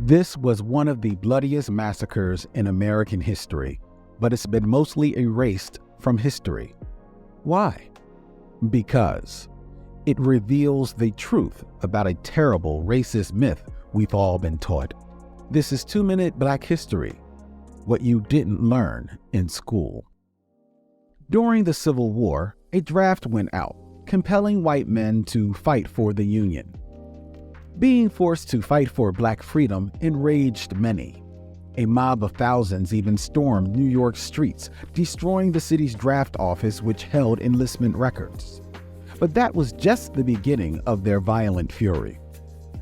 This was one of the bloodiest massacres in American history, but it's been mostly erased from history. Why? Because it reveals the truth about a terrible racist myth we've all been taught. This is 2-Minute Black History, what you didn't learn in school. During the Civil War, a draft went out, compelling white men to fight for the Union. Being forced to fight for black freedom enraged many. A mob of thousands even stormed New York streets, destroying the city's draft office, which held enlistment records. But that was just the beginning of their violent fury.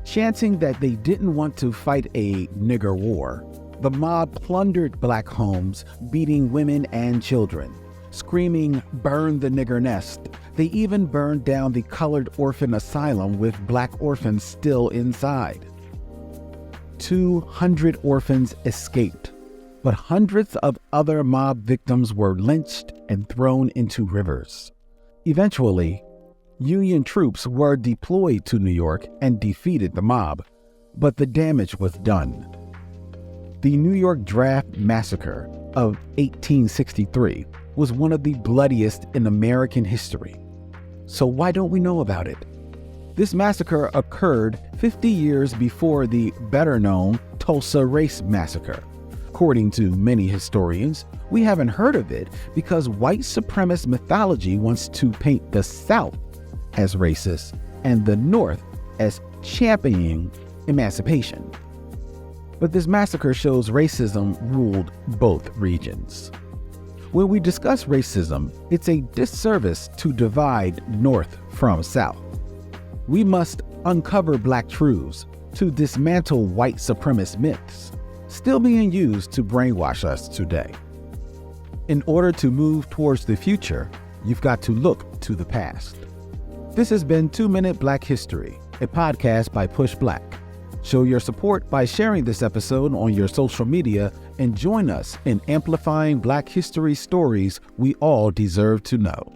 Chanting that they didn't want to fight a nigger war, the mob plundered black homes, beating women and children, screaming, "Burn the nigger nest." They even burned down the colored orphan asylum with black orphans still inside. 200 orphans escaped, but hundreds of other mob victims were lynched and thrown into rivers. Eventually, Union troops were deployed to New York and defeated the mob, but the damage was done. The New York Draft Massacre of 1863 was one of the bloodiest in American history. So why don't we know about it? This massacre occurred 50 years before the better-known Tulsa Race Massacre. According to many historians, we haven't heard of it because white supremacist mythology wants to paint the South as racist and the North as championing emancipation. But this massacre shows racism ruled both regions. When we discuss racism, it's a disservice to divide North from South. We must uncover black truths to dismantle white supremacist myths, still being used to brainwash us today. In order to move towards the future, you've got to look to the past. This has been 2-Minute Black History, a podcast by Push Black. Show your support by sharing this episode on your social media and join us in amplifying Black history stories we all deserve to know.